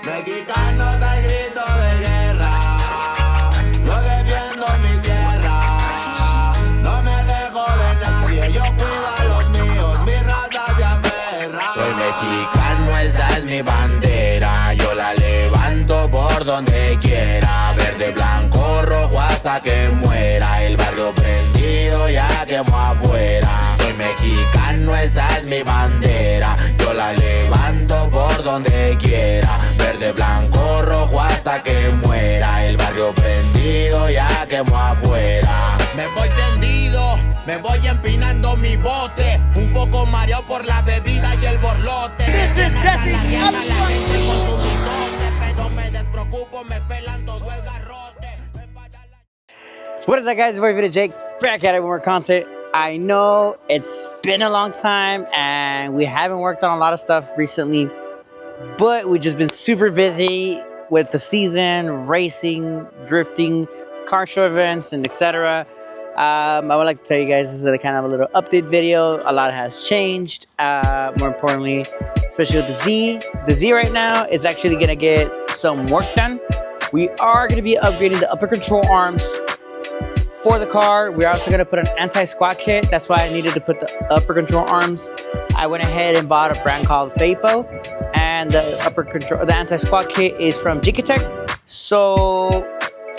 Mexicanos al grito de guerra, yo defiendo mi tierra, no me dejo de nadie, yo cuido a los míos, mi raza se aferra. Soy mexicano, esa es mi bandera, yo la levanto por donde quiera, verde, blanco, rojo hasta que muera, el barrio prendido ya quemó afuera. Soy mexicano, esa es mi bandera, yo la levanto por donde quiera, verde, blanco, rojo hasta que muera, el barrio prendido ya quemó afuera. Me voy tendido, me voy empinando mi bote, un poco mareado por la bebida y el borlote. Me quema hasta la rienda la gente con su mitote, pero me despreocupo, me pelan todo el garrote. What is up, guys? It's your boy Video Jake, back at it with more content. I know it's been a long time and we haven't worked on a lot of stuff recently, but we've just been super busy with the season, racing, drifting, car show events, and etc. I would like to tell you guys this is a kind of a little update video. A lot has changed. More importantly, especially with the Z. The Z right now is actually going to get some work done. We are going to be upgrading the upper control arms for the car. We're also going to put an anti-squat kit. That's why I needed to put the upper control arms. I went ahead and bought a brand called Fapo, and the anti-squat kit is from Jikatech. So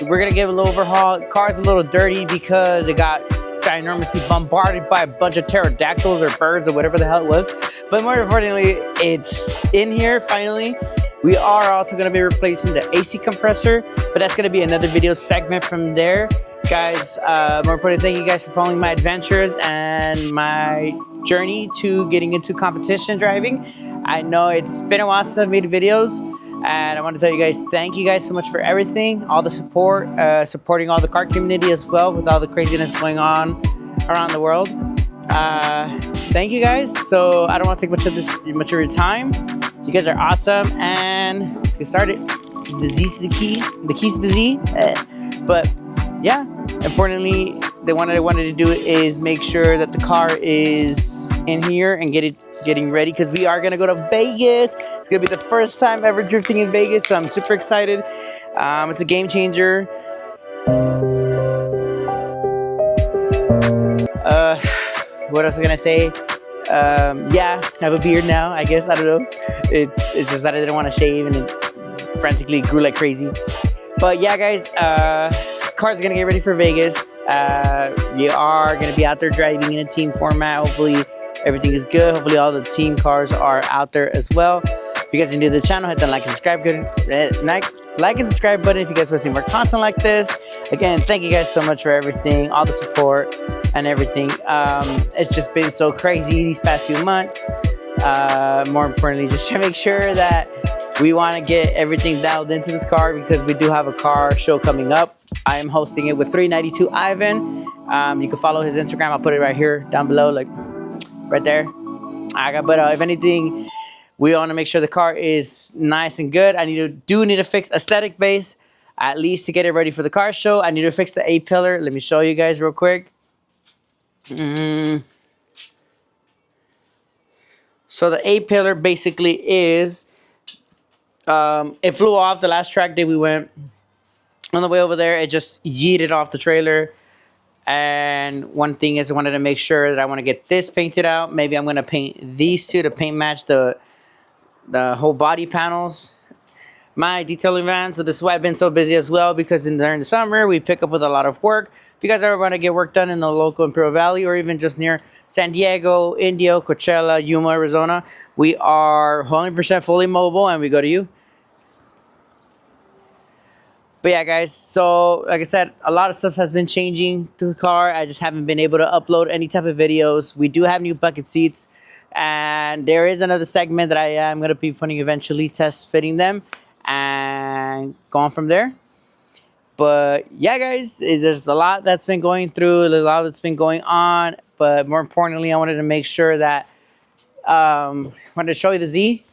we're gonna give a little overhaul. Car's a little dirty because it got ginormously bombarded by a bunch of pterodactyls or birds or whatever the hell it was. But more importantly, it's in here finally. We are also gonna be replacing the AC compressor, but that's gonna be another video segment from there. Guys, more importantly, thank you guys for following my adventures and my journey to getting into competition driving. I know it's been a while since I've made videos, and I want to tell you guys, thank you guys so much for everything, all the support, supporting all the car community as well with all the craziness going on around the world. Thank you guys. So I don't want to take much of your time. You guys are awesome, and let's get started. The Z's to the key, the keys to the Z. But yeah, importantly, what I wanted to do is make sure that the car is in here and getting ready, because we are gonna go to Vegas. It's gonna be the first time ever drifting in Vegas, so I'm super excited. It's a game changer. What else am I gonna say? Yeah, I have a beard now, I guess. I don't know. It's just that I didn't want to shave, and it frantically grew like crazy. But yeah, guys, car's gonna get ready for Vegas. We are gonna be out there driving in a team format. Hopefully everything is good. Hopefully all the team cars are out there as well. If you guys are new to the channel, hit the like and subscribe like and subscribe button if you guys want to see more content like this. Again, thank you guys so much for everything, all the support and everything. It's just been so crazy these past few months. More importantly, just to make sure that we want to get everything dialed into this car, because we do have a car show coming up. I am hosting it with 392 Ivan. You can follow his Instagram. I'll put it right here down below, like right there. But if anything, we want to make sure the car is nice and good. I need to fix aesthetic base, at least to get it ready for the car show. I need to fix the A-pillar. Let me show you guys real quick. So the A-pillar basically is, it flew off the last track day we went. On the way over there, it just yeeted off the trailer. And one thing is, I wanted to make sure that I want to get this painted out. Maybe I'm going to paint these two to paint match the whole body panels. My detailing van. So this is why I've been so busy as well, because during the summer, we pick up with a lot of work. If you guys ever want to get work done in the local Imperial Valley, or even just near San Diego, Indio, Coachella, Yuma, Arizona, we are 100% fully mobile, and we go to you. But yeah, guys, so like I said, a lot of stuff has been changing to the car. I just haven't been able to upload any type of videos. We do have new bucket seats, and there is another segment that I am going to be putting eventually, test fitting them and going from there. But yeah, guys, there's a lot that's been going through, a lot that's been going on. But more importantly, I wanted to make sure that I wanted to show you the Z.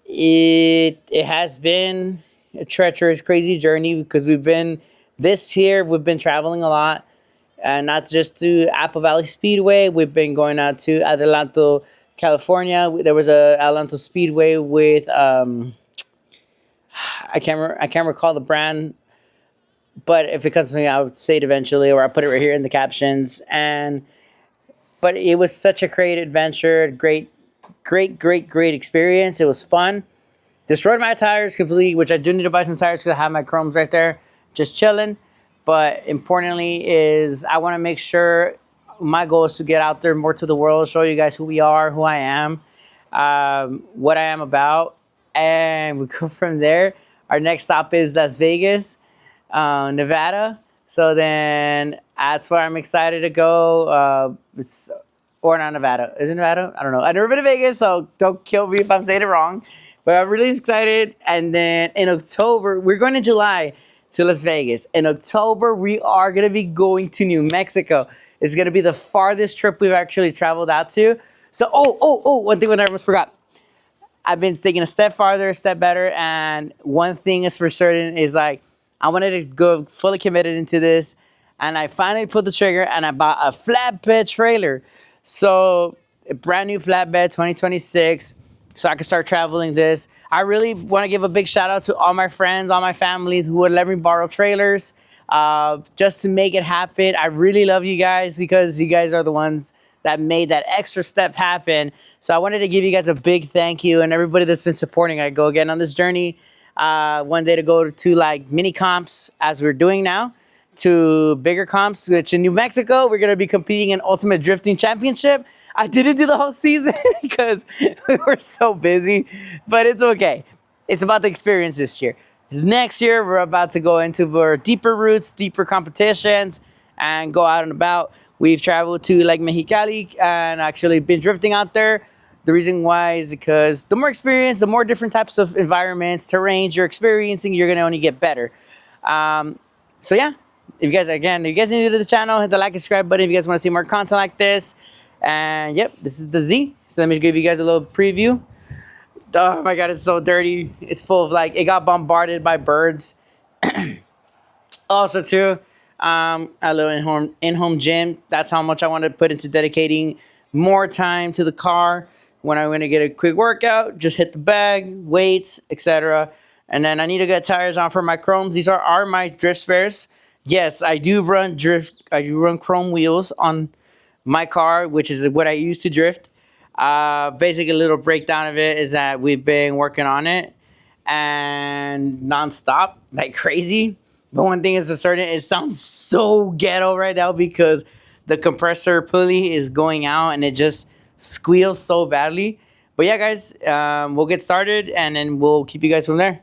It has been a treacherous, crazy journey, because we've been traveling a lot, and not just to Apple Valley Speedway. We've been going out to Adelanto, California. There was a Adelanto Speedway with I can't recall the brand, but if it comes to me, I would say it eventually, or I'll put it right here in the captions. And but it was such a great adventure, great experience. It was fun. Destroyed my tires completely, which I do need to buy some tires because I have my chromes right there, just chilling. But importantly is I want to make sure my goal is to get out there more to the world, show you guys who we are, who I am, what I am about, and we go from there. Our next stop is Las Vegas, Nevada. So then that's where I'm excited to go. It's or not Nevada. Is it Nevada? I don't know. I've never been to Vegas, so don't kill me if I'm saying it wrong. But I'm really excited. And then in October, we're going in July to Las Vegas. In October, we are going to be going to New Mexico. It's going to be the farthest trip we've actually traveled out to. So, one thing I almost forgot. I've been thinking a step farther, a step better. And one thing is for certain is like, I wanted to go fully committed into this. And I finally pulled the trigger and I bought a flatbed trailer. So a brand new flatbed 2026. So I can start traveling this. I really want to give a big shout out to all my friends, all my family who would let me borrow trailers just to make it happen. I really love you guys because you guys are the ones that made that extra step happen. So I wanted to give you guys a big thank you and everybody that's been supporting. I go again on this journey one day to go to like mini comps as we're doing now to bigger comps, which in New Mexico, we're going to be competing in Ultimate Drifting Championship. I didn't do the whole season because we were so busy, but it's okay. It's about the experience this year. Next year, we're about to go into more deeper routes, deeper competitions, and go out and about. We've traveled to like Mexicali and actually been drifting out there. The reason why is because the more experience, the more different types of environments, terrains you're experiencing, you're going to only get better. So yeah, if you guys are new to the channel, hit the like and subscribe button if you guys want to see more content like this. And yep, this is the Z. So let me give you guys a little preview. Oh my God, it's so dirty. It's full of like, it got bombarded by birds. Also too, a little in-home gym. That's how much I want to put into dedicating more time to the car. When I want to get a quick workout, just hit the bag, weights, etc. And then I need to get tires on for my chromes. These are my drift spares. Yes, I do run chrome wheels on my car, which is what I use to drift. Basically, a little breakdown of it is that we've been working on it and nonstop, like crazy. But one thing is for certain, it sounds so ghetto right now because the compressor pulley is going out and it just squeals so badly. But yeah, guys, we'll get started and then we'll keep you guys from there.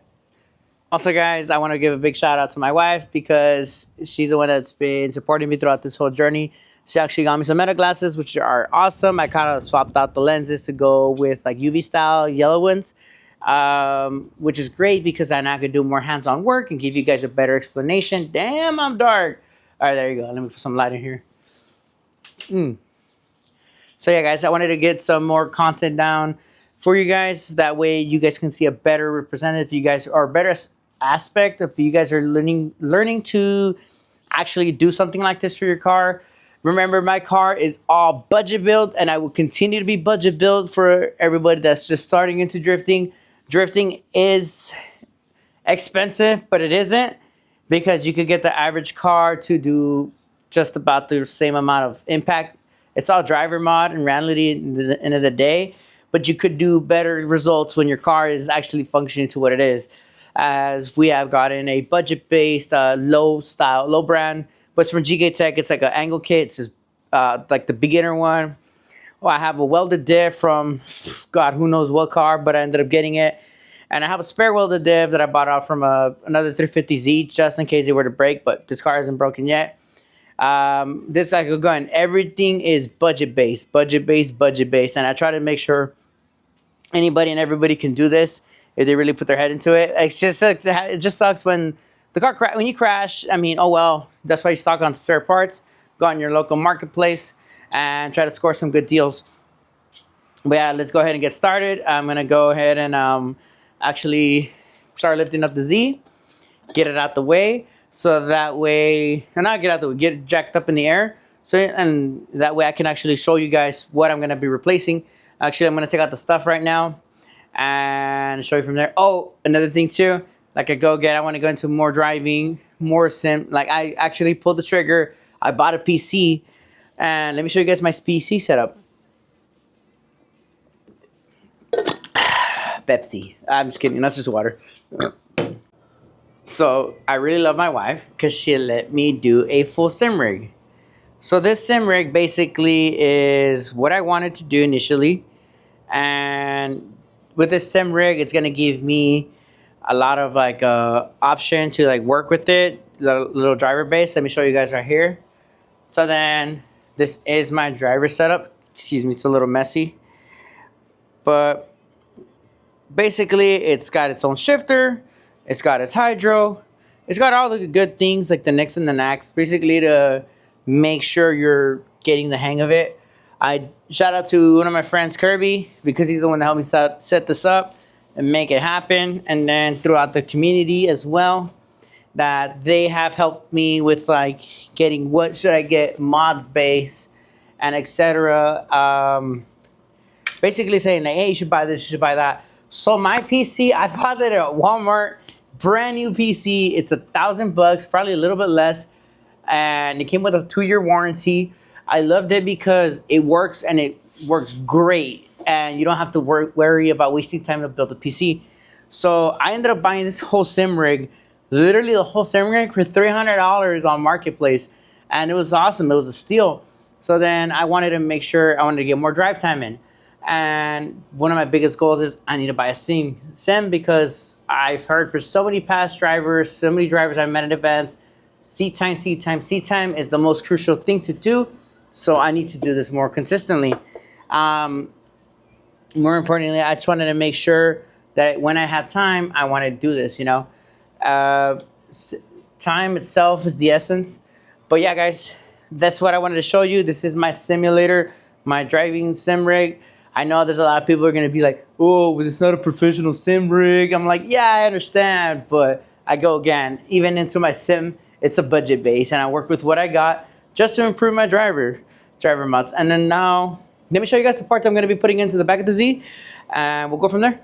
Also, guys, I want to give a big shout out to my wife because she's the one that's been supporting me throughout this whole journey. She actually got me some Meta glasses, which are awesome. I kind of swapped out the lenses to go with like UV style yellow ones, which is great because I now can do more hands-on work and give you guys a better explanation. Damn, I'm dark. All right, there you go. Let me put some light in here. So yeah, guys, I wanted to get some more content down for you guys. That way you guys can see a better representative. You guys are better aspect if you guys are learning to actually do something like this for your car. Remember, my car is all budget built and I will continue to be budget built for everybody that's just starting into drifting. Drifting is expensive, but it isn't, because you could get the average car to do just about the same amount of impact. It's all driver mod in reality at the end of the day, but you could do better results when your car is actually functioning to what it is. As we have gotten a budget-based, low brand, but it's from GK Tech. It's like an angle kit. It's just like the beginner one. Well, I have a welded diff from God, who knows what car, but I ended up getting it. And I have a spare welded diff that I bought out from another 350Z just in case it were to break, but this car isn't broken yet. This I could go on. Everything is budget-based, and I try to make sure anybody and everybody can do this if they really put their head into it. It just sucks when the car when you crash. I mean, oh well, that's why you stock on spare parts. Go on your local marketplace and try to score some good deals. But yeah, let's go ahead and get started. I'm gonna go ahead and actually start lifting up the Z, get it out the way, so that way, or not get out the way, get it jacked up in the air. So, and that way I can actually show you guys what I'm gonna be replacing. Actually, I'm gonna take out the stuff right now and show you from there. Oh, another thing too, like I go again, I want to go into more driving, more sim. Like I actually pulled the trigger. I bought a PC, and let me show you guys my PC setup. Pepsi. I'm just kidding. That's just water. So I really love my wife because she let me do a full sim rig. So this sim rig basically is what I wanted to do initially, and with this sim rig, it's gonna give me a lot of like option to like work with it. Little driver base. Let me show you guys right here. So then this is my driver setup. Excuse me, it's a little messy, but basically it's got its own shifter. It's got its hydro. It's got all the good things like the nicks and the knacks, basically to make sure you're getting the hang of it. I shout out to one of my friends, Kirby, because he's the one that helped me set this up and make it happen. And then throughout the community as well, that they have helped me with like getting what should I get, mods base, and etc. Basically saying like, hey, you should buy this, you should buy that. So my PC, I bought it at Walmart. Brand new PC. It's $1,000, probably a little bit less, and it came with a 2-year warranty. I loved it because it works and it works great, and you don't have to worry about wasting time to build a PC. So I ended up buying this whole sim rig, literally the whole sim rig for $300 on Marketplace, and it was awesome. It was a steal. So then I wanted to make sure I wanted to get more drive time in. And one of my biggest goals is I need to buy a sim because I've heard for so many past drivers, so many drivers I've met at events, seat time is the most crucial thing to do. So I need to do this more consistently. More importantly, I just wanted to make sure that when I have time, I want to do this, you know. Time itself is the essence. But yeah, guys, that's what I wanted to show you. This is my simulator, my driving sim rig. I know there's a lot of people who are going to be like, oh, but it's not a professional sim rig. I'm like, yeah, I understand. But I go again, even into my sim, it's a budget base. And I work with what I got just to improve my driver mods. And then now, let me show you guys the parts I'm going to be putting into the back of the Z. And we'll go from there.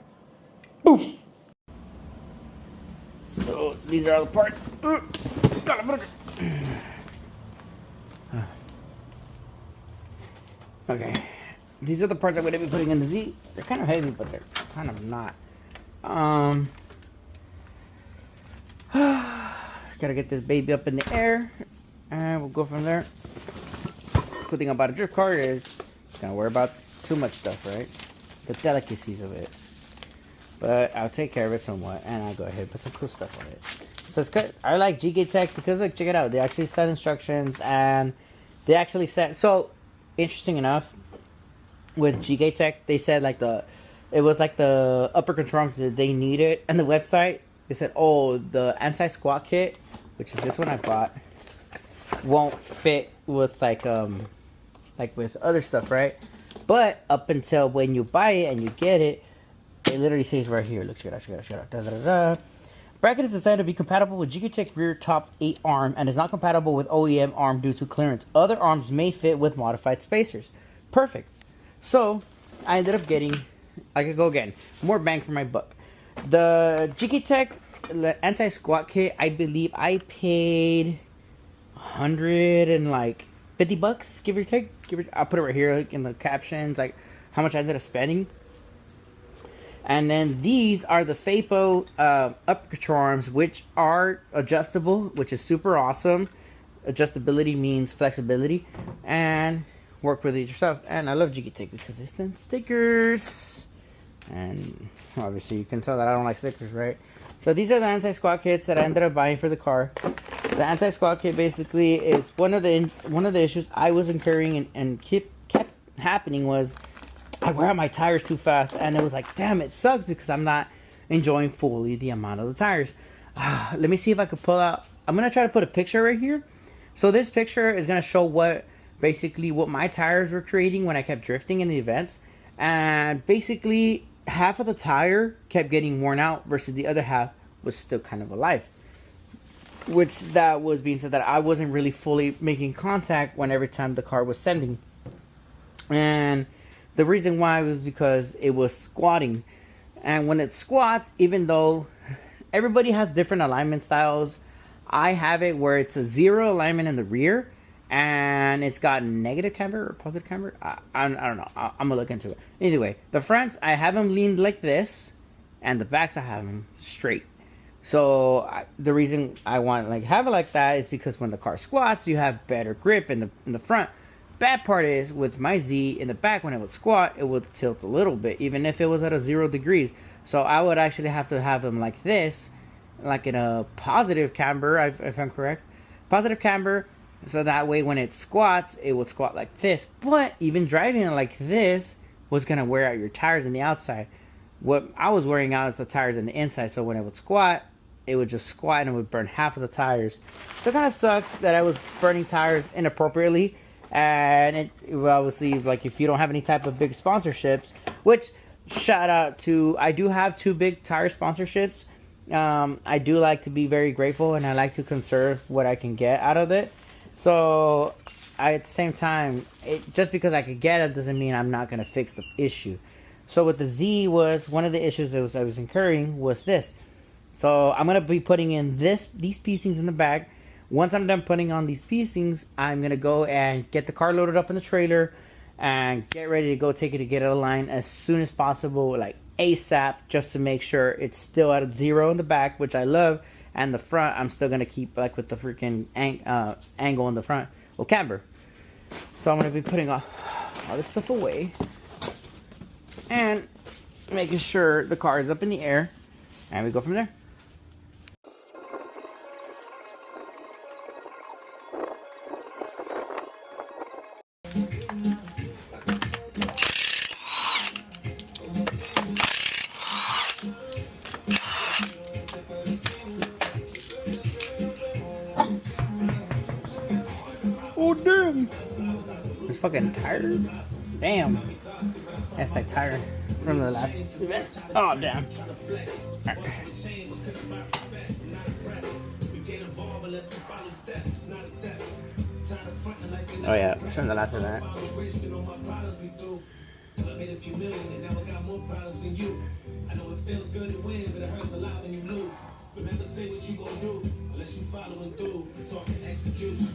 Boom. So these are all the parts. Okay. These are the parts I'm going to be putting in the Z. They're kind of heavy, but they're kind of not. Gotta get this baby up in the air, and we'll go from there. Good thing about a drift car is you don't worry about too much stuff, right? The delicacies of it. But I'll take care of it somewhat, and I'll go ahead and put some cool stuff on it. So it's good. I like GK Tech because, like, check it out. They actually set instructions, and they actually set. So interesting enough, with GK Tech, they said like it was like the upper controls that they needed, and the website they said, oh, the anti-squat kit, which is this one I bought, won't fit with like with other stuff, right? But up until when you buy it and you get it, it literally says right here. Look, check it out. Da, da, da, da. Bracket is designed to be compatible with GK Tech rear top 8 arm and is not compatible with OEM arm due to clearance. Other arms may fit with modified spacers. Perfect. So I ended up getting, I could go again, more bang for my buck. The GK Tech anti-squat kit, I believe I paid $150, give or take. I'll put it right here like, in the captions, like how much I ended up spending. And then these are the FAPO upper control arms, which are adjustable, which is super awesome. Adjustability means flexibility, and work with it yourself. And I love GK Tech because they send stickers, and obviously you can tell that I don't like stickers, right? So these are the anti-squat kits that I ended up buying for the car. The anti-squat kit basically is one of the issues I was incurring and kept happening was I wear out my tires too fast, and it was like, damn, it sucks because I'm not enjoying fully the amount of the tires. Let me see if I could pull out. I'm gonna try to put a picture right here. So this picture is gonna show what my tires were creating when I kept drifting in the events, and basically half of the tire kept getting worn out versus the other half was still kind of alive. Which that was being said that I wasn't really fully making contact when every time the car was sending. And the reason why was because it was squatting. And when it squats, even though everybody has different alignment styles. I have it where it's a 0 alignment in the rear, and it's got negative camber or positive camber. I don't know. I'm gonna look into it. Anyway, the fronts I have them leaned like this, and the backs I have them straight. So the reason I want to like have it like that is because when the car squats, you have better grip in the front. Bad part is with my Z in the back, when it would squat, it would tilt a little bit, even if it was at a 0 degrees. So I would actually have to have them like this, like in a positive camber, if I'm correct, positive camber. So that way when it squats, it would squat like this. But even driving it like this was going to wear out your tires on the outside. What I was wearing out is the tires on the inside. So when it would squat, it would just squat and it would burn half of the tires. So it kind of sucks that I was burning tires inappropriately. And it obviously, like, if you don't have any type of big sponsorships, which shout out to, I do have 2 big tire sponsorships. I do like to be very grateful, and I like to conserve what I can get out of it. So at the same time, just because I could get it doesn't mean I'm not going to fix the issue. So with the Z, was one of the issues that I was incurring was this. So I'm going to be putting in these piecings in the back. Once I'm done putting on these piecings, I'm going to go and get the car loaded up in the trailer and get ready to go take it to get it aligned as soon as possible, like ASAP, just to make sure it's still at a 0 in the back, which I love, and the front I'm still going to keep like with the freaking angle in the front, well, camber. So I'm going to be putting all this stuff away and making sure the car is up in the air, and we go from there. Oh damn! It's fucking tired. Damn. That's like tired from the last event. Oh damn. Right. Oh yeah, from the last event. I made a few million and now I got more problems than you. I know it feels good to win, but it hurts a lot when you lose. Remember, say what you gonna do unless you following through. Talking execution.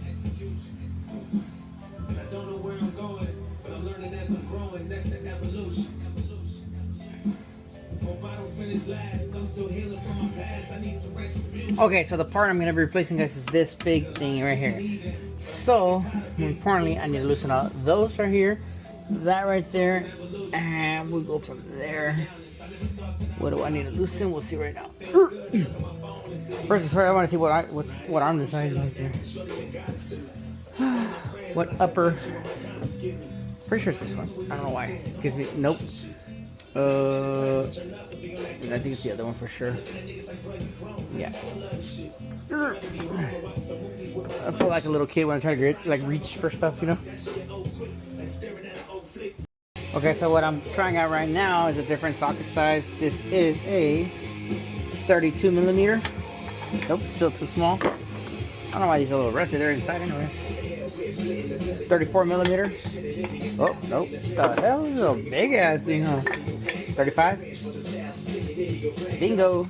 And I don't know where I'm going, but I'm learning as I'm growing. That's the evolution. Hope I don't finish last. I'm still healing from my past. I need some retribution. Okay, so the part I'm gonna be replacing, guys, is this big thing right here. So, more importantly, I need to loosen out those right here. That right there, and we'll go from there. What do I need to loosen? We'll see right now. First, I want to see what arm design is here. What upper? Pretty sure it's this one. I don't know why. It gives me nope. I think it's the other one for sure. Yeah. I feel like a little kid when I try to like reach for stuff, you know. Okay, so what I'm trying out right now is a different socket size. This is a 32 millimeter. Nope, still too small. I don't know why these are a little rusty. They're inside anyway. 34 millimeter. Oh, nope. The hell is a big ass thing, huh? 35. Bingo.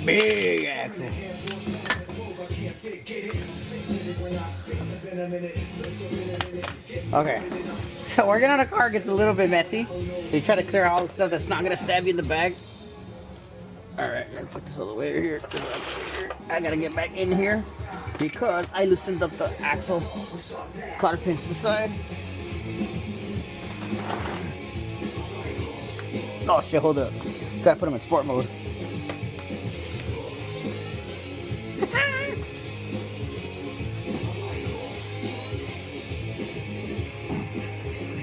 Big axle. Okay, so working on a car gets a little bit messy. So you try to clear all the stuff that's not gonna stab you in the back. Alright, I'm gonna put this all the way over here. I gotta get back in here because I loosened up the axle cotter pins to the side. Oh shit, hold up. Gotta put them in sport mode.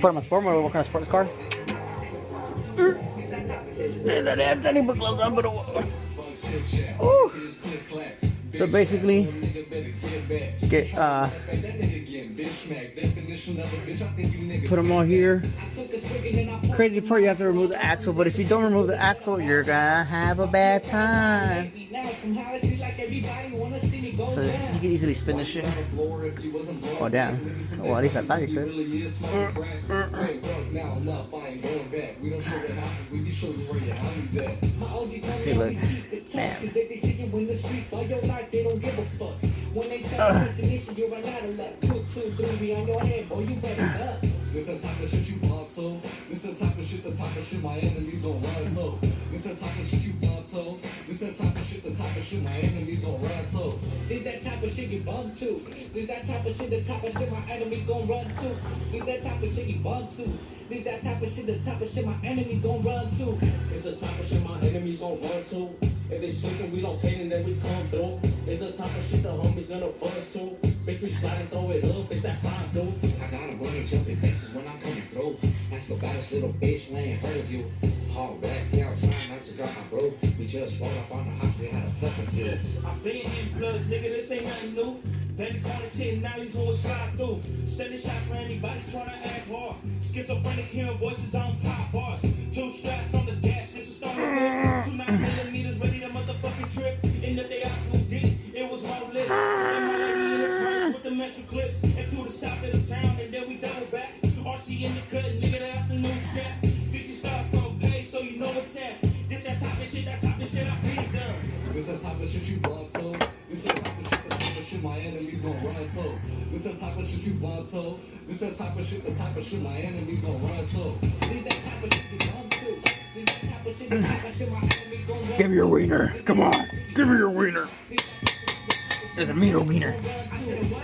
Put them in sport mode. What kind of sports car? And I have any book gloves on, but so basically, get Put them all here. Crazy part, you have to remove the axle, but if you don't remove the axle, you're gonna have a bad time. So you can easily spin this shit. Oh damn. Well, at least I thought you could. See, look. Damn. This the type of shit you want to. This the type of shit my enemies gon' run to. This the type of shit you want to. This the type of shit my enemies gon' run to. This that type of shit you bump to. This that type of shit, the type of shit my enemies gon' run to. This that type of shit you bump to. This that type of shit, the type of shit my enemies gon' run to. It's the type of shit my enemies gon' run to. If they sleeping, we locating, then we come through. It's the type of shit the homies gonna buzz to. Bitch, we slide and throw it up, it's that fine dude. I got a bunch of jumping faces when I'm coming through. Ask about this little bitch, we ain't heard of you. Haul back, yeah, I was trying not to drop my bro. We just rolled up on the house, we had a fucking feel. I've been in floods, nigga, this ain't nothing new. Then the corners hitting alleys when we slide through. Send a shot for anybody trying to act hard. Schizophrenic hearing voices on pop bars. 2 straps on the dash, this is starting with 2 9mm ready to motherfucking trip. In the day I swooped in, it was my lips. And my lady in the purse with the measure clips. And to the south of the town, and then we double back. RC in the cut, nigga, that's a new strap. Bitch, you start from pay, so you know what's at. This that type of shit, I've been done. This that type of shit you want to. This that type of shit, my enemies gon' run to. This the type of shit you want to. This the type of shit my enemies gon' run to. This that type of shit you want to. This that type of shit, the type of shit my enemies gon' run to. Give me your wiener. Come on. Give me your wiener. There's a meter wiener. I said what?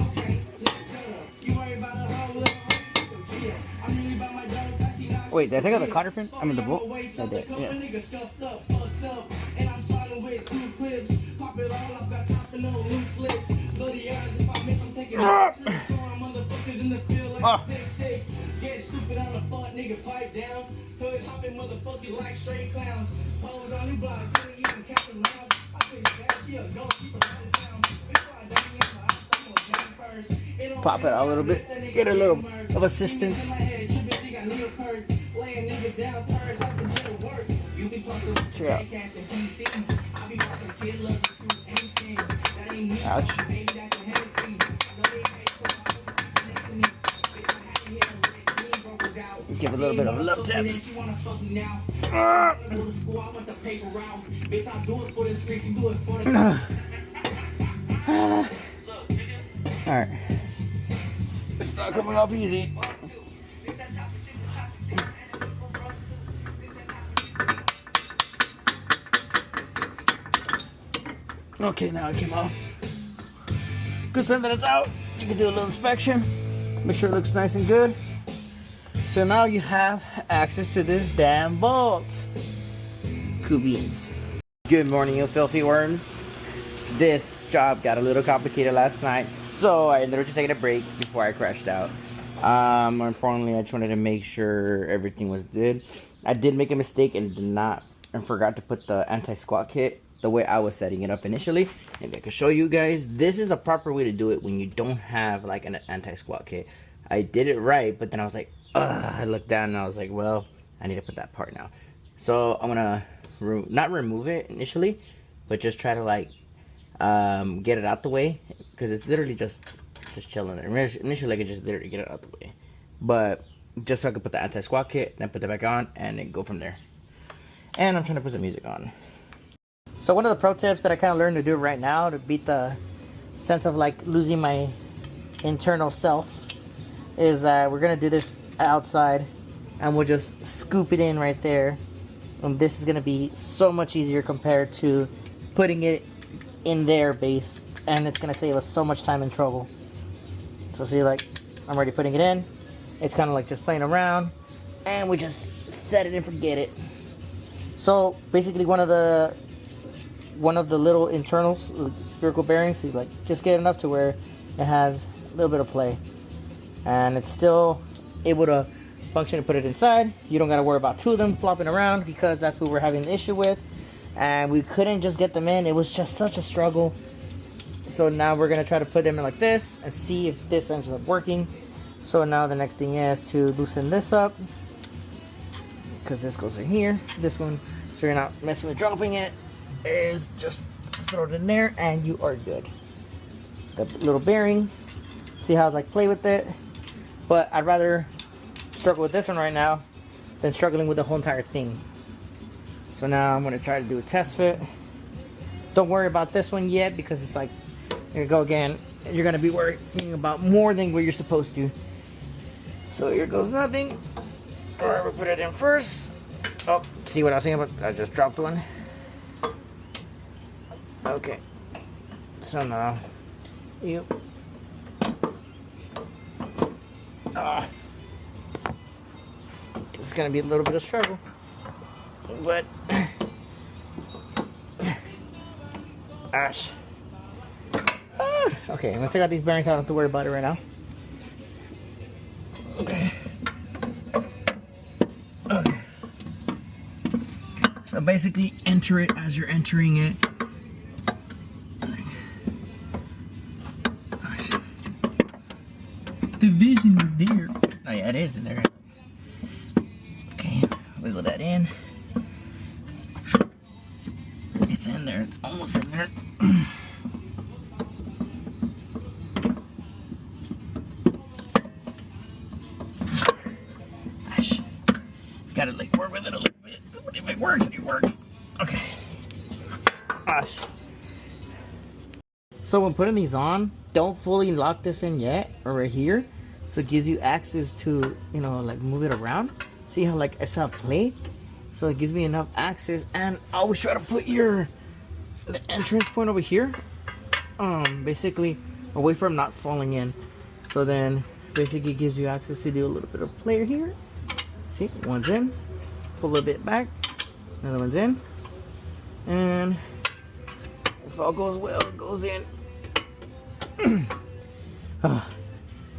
Okay, you worry about a whole little I'm really about my dog. Wait, did I take out the cotter pin? I mean the bolt? I did, yeah. And I'm starting with 2 clips. Pop it all, I've got top and no loose lips. Bloody eyes, if I miss, I'm taking motherfuckers in the field like Big 6. Get stupid on the butt, nigga, pipe down. Hood hopping motherfuckers like straight clowns. Pose on the block, couldn't even catch them now. I think that she a ghost, keep her out of town. Before I die in my house, I'm gonna jump first. Pop it out a little bit. Get a little of assistance. Check out. Ouch. Give a little bit of love tips. Alright. It's not coming off easy. Okay, now it came off. Good thing that it's out. You can do a little inspection. Make sure it looks nice and good. So now you have access to this damn bolt. Cool beans. Good morning, you filthy worms. This job got a little complicated last night, so I ended up just taking a break before I crashed out. More importantly, I just wanted to make sure everything was good. I did make a mistake and forgot to put the anti-squat kit the way I was setting it up initially. Maybe I could show you guys. This is the proper way to do it when you don't have like an anti-squat kit. I did it right, but then I was like, I looked down and I was like, well, I need to put that part now. So I'm gonna not remove it initially, but just try to like get it out the way, because it's literally just chilling there. Initially I could just literally get it out the way, but just so I could put the anti-squat kit, then put that back on and then go from there. And I'm trying to put some music on. So one of the pro tips that I kind of learned to do right now to beat the sense of like losing my internal self is that we're gonna do this outside, and we'll just scoop it in right there. And this is gonna be so much easier compared to putting it in their base, and it's gonna save us so much time and trouble. So see, like, I'm already putting it in. It's kind of like just playing around, and we just set it and forget it. So basically one of the little internals, spherical bearings, is like just get enough to where it has a little bit of play, and it's still able to function and put it inside. You don't got to worry about 2 of them flopping around, because that's what we're having the issue with, and we couldn't just get them in. It was just such a struggle. So So now we're gonna try to put them in like this and see if this ends up working. So now the next thing is to loosen this up, because this goes in here, this one, so you're not messing with dropping it, is just throw it in there and you are good. The little bearing, see how I like play with it, but I'd rather struggle with this one right now than struggling with the whole entire thing. So now I'm going to try to do a test fit. Don't worry about this one yet, because it's like, here you go again, you're going to be worrying about more than what you're supposed to. So here goes nothing. Alright, we'll put it in first. Oh, see what I was saying about, I just dropped one. Okay. So now, yep. It's gonna be a little bit of struggle, but ash. Okay, I'm gonna take out these bearings. I don't have to worry about it right now. Okay. Okay. So basically, enter it as you're entering it. The vision was there. Oh yeah, it is in there. Okay, wiggle that in. It's in there. It's almost in there. Gosh, gotta like work with it a little bit. But if it works, it works. Okay. Gosh. So when putting these on, don't fully lock this in yet, or right here, so it gives you access to, you know, like move it around. See how like it's not play, so it gives me enough access. And I always try to put the entrance point over here, basically away from not falling in. So then basically gives you access to do a little bit of play here. See, one's in, pull a bit back, another one's in, and if all goes well, it goes in.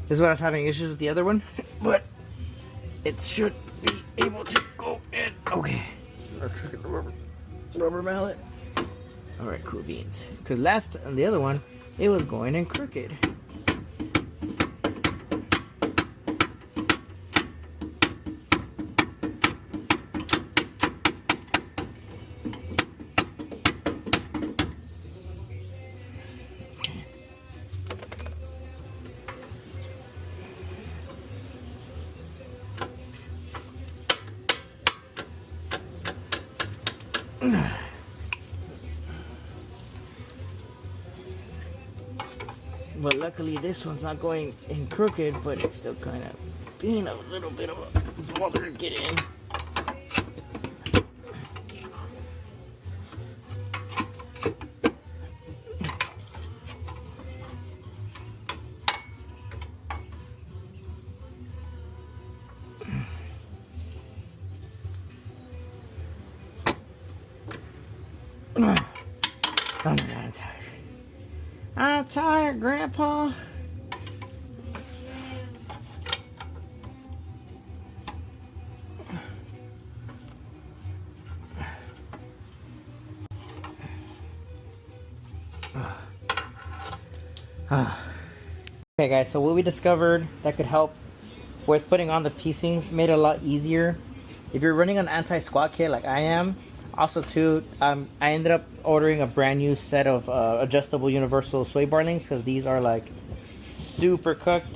This is what I was having issues with the other one, but it should be able to go in. Okay, let's look at the rubber mallet. All right, cool beans. Because last on the other one, it was going in crooked. But luckily this one's not going in crooked, but it's still kind of being a little bit of a bother to get in. Oh my God, I'm tired. I'm tired, Grandpa. Okay guys, so what we discovered that could help with putting on the piecings, made it a lot easier. If you're running an anti-squat kit like I am, also too, I ended up ordering a brand new set of adjustable universal sway bar links, because these are like super cooked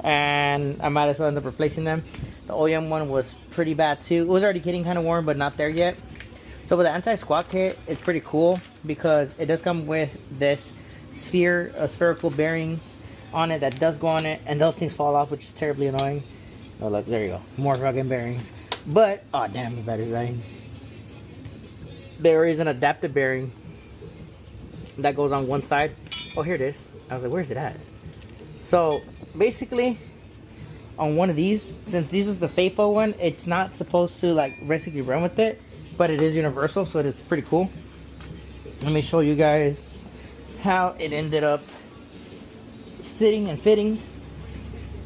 and I might as well end up replacing them. The OEM one was pretty bad too. It was already getting kind of warm, but not there yet. So with the anti-squat kit, it's pretty cool because it does come with this spherical bearing on it that does go on it, and those things fall off, which is terribly annoying. Oh look, there you go, more rugged bearings. But oh damn, the battery's dying. There is an adaptive bearing that goes on one side. Oh, here it is. I was like, where's it at? So basically on one of these, since this is the FAPO one, it's not supposed to like basically run with it, but it is universal, so it's pretty cool. Let me show you guys how it ended up sitting and fitting.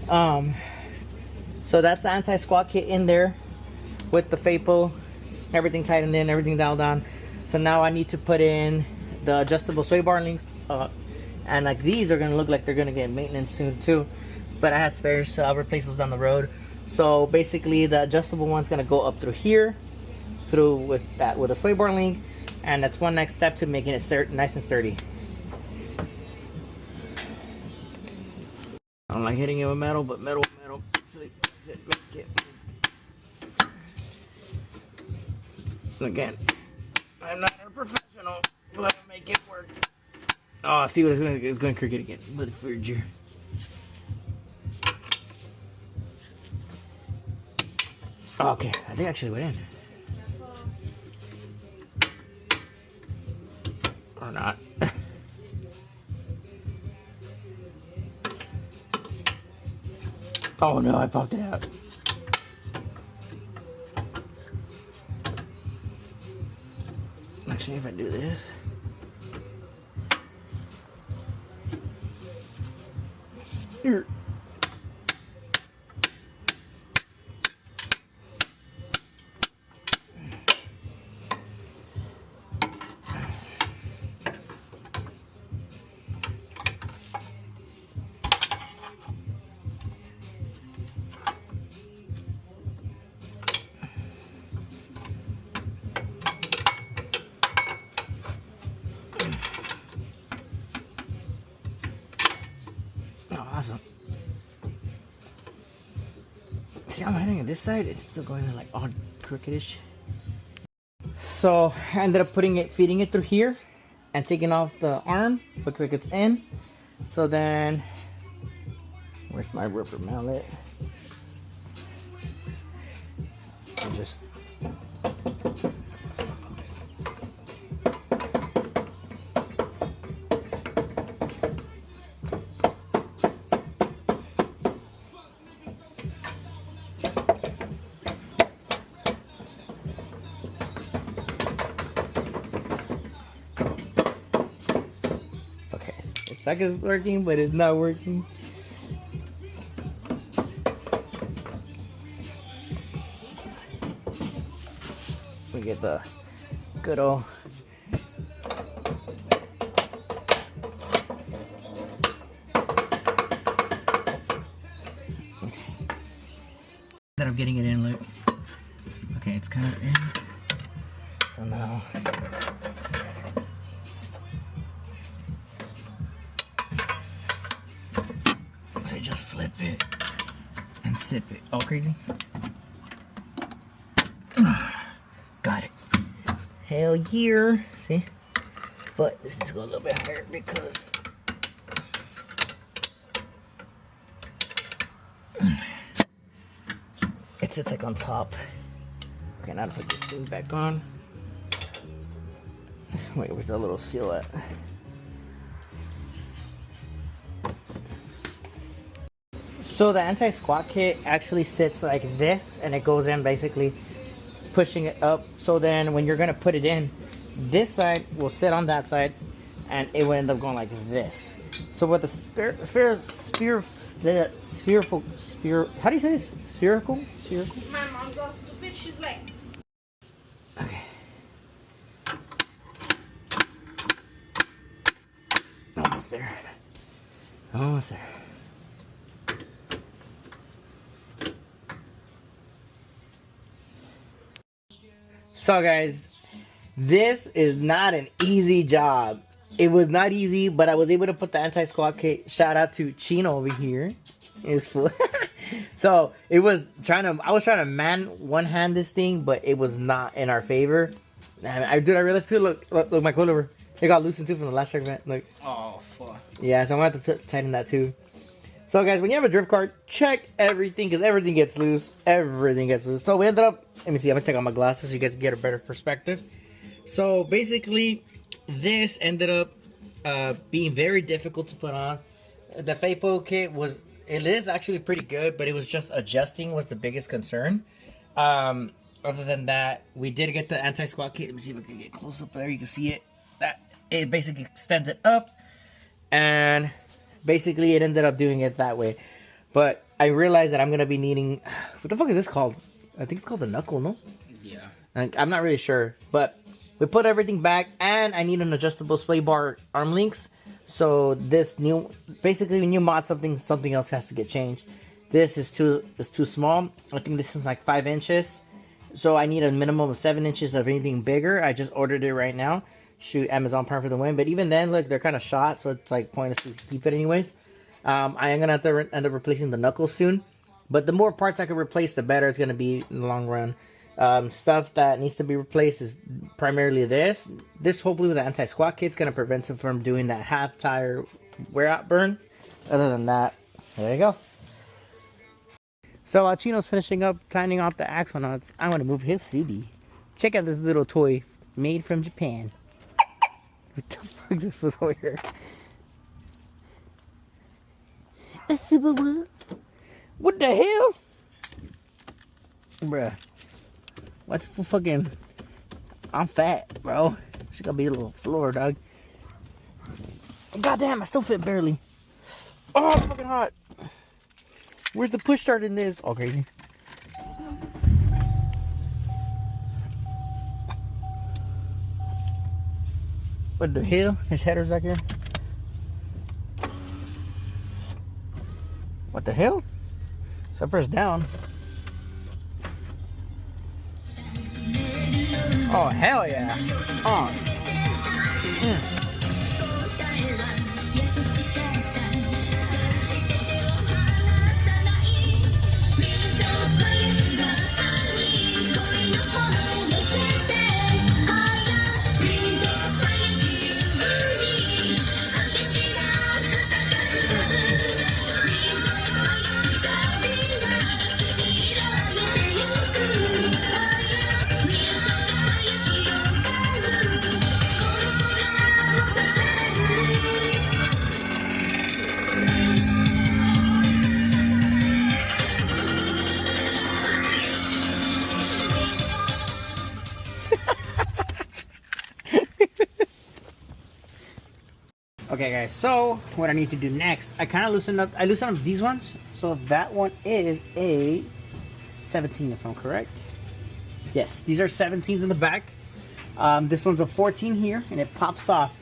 So that's the anti-squat kit in there with the FAPO, everything tightened in, everything dialed down. So now I need to put in the adjustable sway bar links And like these are gonna look like they're gonna get maintenance soon too. But I have spares, so I'll replace those down the road. So basically the adjustable one's gonna go up through here, through with a sway bar link, and that's one next step to making it nice and sturdy. I don't like hitting it with metal, but metal actually makes it make it. Again, I'm not a professional, but I make it work. Oh, see what it's going crooked again. Motherfucker. Okay, I think I actually went in. Or not. Oh no, I popped it out. Actually, if I do this. Here. Awesome. See, I'm hitting it this side, it's still going like all crookedish. So I ended up feeding it through here and taking off the arm. Looks like it's in. So then, where's my rubber mallet? I just like it's working, but it's not working. We get the good old that I'm getting it in, look. Okay, it's kind of in. So now just flip it and sip it. All crazy. Got it. Hell yeah. See? But this is going a little bit higher because it sits like on top. Okay, now to put this thing back on. Wait, where's that little seal at? So the anti-squat kit actually sits like this, and it goes in basically pushing it up. So then when you're gonna put it in, this side will sit on that side, and it will end up going like this. So with the spherical, how do you say this? Spherical? My mom's all stupid. She's like, okay. Almost there. Almost there. So guys, this is not an easy job. It was not easy, but I was able to put the anti-squat kit. Shout out to Chino over here. It's full. So it was I was trying to one hand this thing, but it was not in our favor. And I realized too, look my coilover. It got loosened too from the last track event. Look. Oh fuck. Yeah, so I'm gonna have to tighten that too. So guys, when you have a drift cart, check everything, because everything gets loose. Everything gets loose. So we ended up, let me see, I'm gonna take off my glasses so you guys can get a better perspective. So basically, this ended up being very difficult to put on. The FAPO kit it is actually pretty good, but it was just adjusting was the biggest concern. Other than that, we did get the anti-squat kit. Let me see if I can get close up there. You can see it. It basically extends it up, and basically it ended up doing it that way. But I realized that I'm gonna be needing, what the fuck is this called? I think it's called the knuckle, no? Yeah. I'm not really sure, but we put everything back, and I need an adjustable sway bar arm links. So this new, basically when you mod something, something else has to get changed. This is too small. I think this is like 5 inches. So I need a minimum of 7 inches of anything bigger. I just ordered it right now. Shoot, Amazon Prime for the win. But even then, look, they're kind of shot, so it's like pointless to keep it anyways. I am gonna have to end up replacing the knuckles soon. But the more parts I can replace, the better it's gonna be in the long run. Stuff that needs to be replaced is primarily this. This, hopefully with the anti-squat kit, is gonna prevent it from doing that half tire wear out burn. Other than that, there you go. So while Chino's finishing up tightening off the axle nuts, I want to move his CD. Check out this little toy made from Japan. What the fuck this was over here? What the hell? Bruh. What's for fucking... I'm fat, bro. It's gonna be a little floor, dog. God damn, I still fit barely. Oh, it's fucking hot. Where's the push start in this? Oh, crazy. What the hell? There's headers back here. What the hell? So I press down. Oh, hell yeah. Okay guys, so what I need to do next, I loosened up these ones. So that one is a 17 if I'm correct. Yes, these are 17s in the back. This one's a 14 here and it pops off.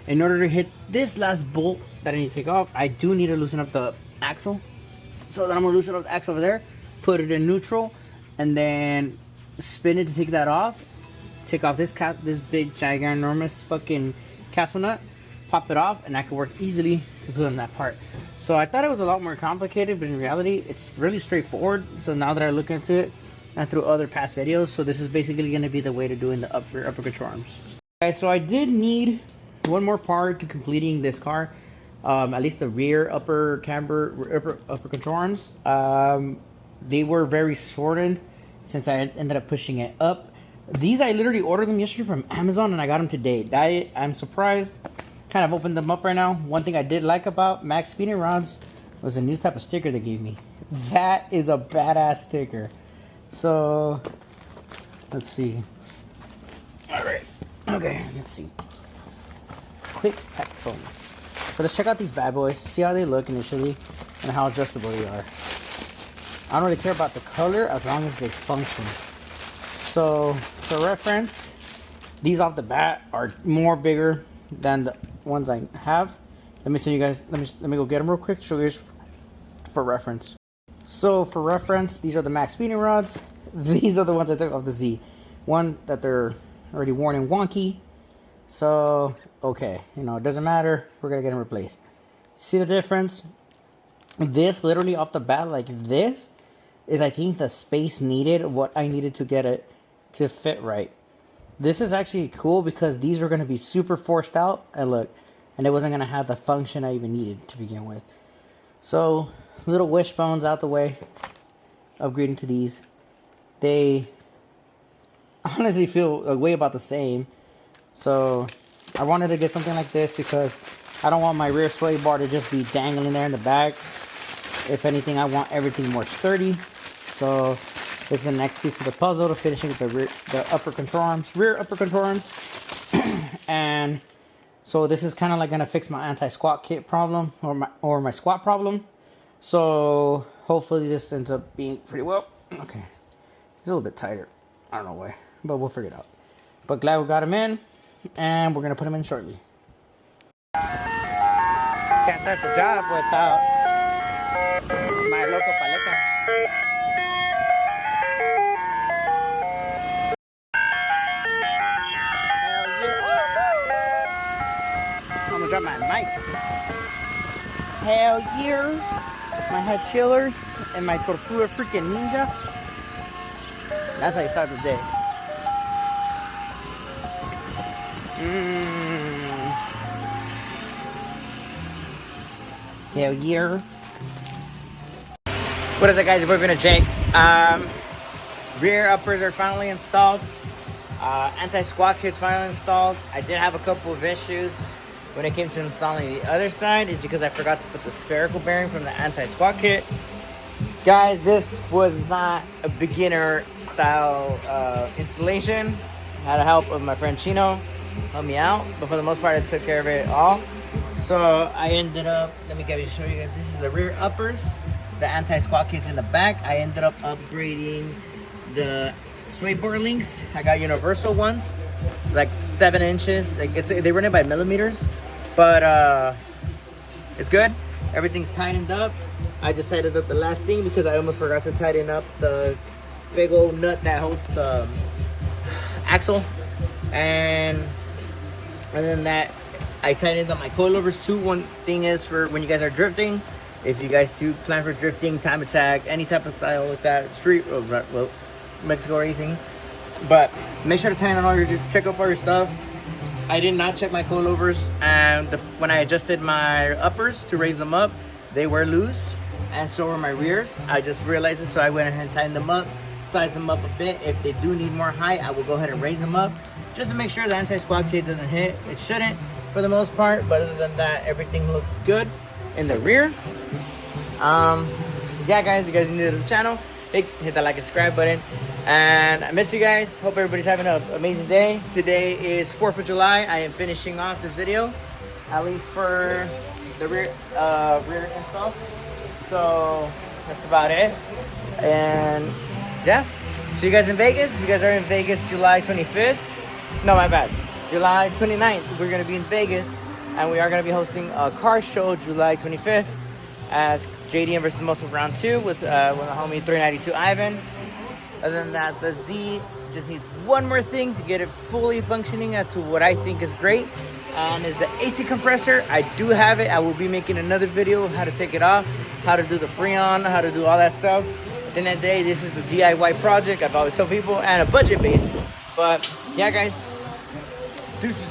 In order to hit this last bolt that I need to take off, I do need to loosen up the axle. So then I'm gonna loosen up the axle over there, put it in neutral, and then spin it to take that off. Take off this big ginormous fucking castle nut. Pop it off and I can work easily to put on that part. So I thought it was a lot more complicated, but in reality it's really straightforward. So now that I look into it and through other past videos, so this is basically going to be the way to doing the upper control arms. Okay, so I did need one more part to completing this car, at least the rear upper camber upper control arms. They were very shortened since I ended up pushing it up. These I literally ordered them yesterday from Amazon and I got them today. I'm surprised. Kind of opened them up right now. One thing I did like about Max Speeding Rods was a new type of sticker they gave me. That is a badass sticker. So let's see. All right. Okay, let's see. Quick pack foam. So let's check out these bad boys. See how they look initially and how adjustable they are. I don't really care about the color as long as they function. So for reference, these off the bat are more bigger than the ones I have. Let me show you guys. Let me go get them real quick. Show you guys for reference. So for reference, these are the Max Speeding Rods. These are the ones I took off the Z. One that they're already worn and wonky. So okay, you know, it doesn't matter. We're gonna get them replaced. See the difference? This literally off the bat, like this, is I think the space needed, what I needed to get it to fit right. This is actually cool because these were going to be super forced out, and look, and it wasn't going to have the function I even needed to begin with. So little wishbones out the way, upgrading to these. They honestly feel way about the same. So I wanted to get something like this because I don't want my rear sway bar to just be dangling there in the back. If anything, I want everything more sturdy. So this is the next piece of the puzzle to finishing with the upper control arms, rear upper control arms. And so this is kind of like gonna fix my anti-squat kit problem or my squat problem. So hopefully this ends up being pretty well. Okay, it's a little bit tighter. I don't know why, but we'll figure it out. But glad we got him in, and we're gonna put him in shortly. Can't start the job without my local paleta. Hell yeah. I'm gonna drop my mic. Hell yeah. My head chillers and my Tortuga freaking Ninja. That's how you start the day. Hell yeah. What is it, guys? We're gonna Jake. Rear uppers are finally installed. Anti-squat kit's finally installed. I did have a couple of issues when it came to installing the other side. Is because I forgot to put the spherical bearing from the anti-squat kit. Guys, this was not a beginner style installation. I had the help of my friend Chino, help me out, but for the most part I took care of it all. So I ended up, let me show you guys, this is the rear uppers, the anti-squat kit's in the back. I ended up upgrading the sway bar links. I got universal ones, like 7 inches. Like they run it by millimeters, but it's good. Everything's tightened up. I just tightened up the last thing because I almost forgot to tighten up the big old nut that holds the axle. And other than that, I tightened up my coilovers too. One thing is, for when you guys are drifting, if you guys do plan for drifting, time attack, any type of style like that, street, well, Mexico racing, but make sure to tighten all your, check up all your stuff. I did not check my coilovers, and when I adjusted my uppers to raise them up, they were loose, and so were my rears. I just realized this, so I went ahead and tightened them up, sized them up a bit. If they do need more height, I will go ahead and raise them up, just to make sure the anti-squat kit doesn't hit. It shouldn't for the most part, but other than that, everything looks good in the rear. Yeah, guys, you guys are new to the channel, hit that like and subscribe button. And I miss you guys. Hope everybody's having an amazing day. Today is 4th of July. I am finishing off this video, at least for the rear installs. So that's about it. And yeah, see you guys in Vegas. If you guys are in Vegas July 25th, no, my bad, July 29th, we're gonna be in Vegas, and we are gonna be hosting a car show July 25th at JDM versus Muscle Round 2 with the homie 392 Ivan. Other than that, the Z just needs one more thing to get it fully functioning to what I think is great, and is the AC compressor. I do have it. I will be making another video of how to take it off, how to do the Freon, how to do all that stuff. At the end of the day, this is a DIY project, I've always told people, and a budget base. But yeah, guys, deuces.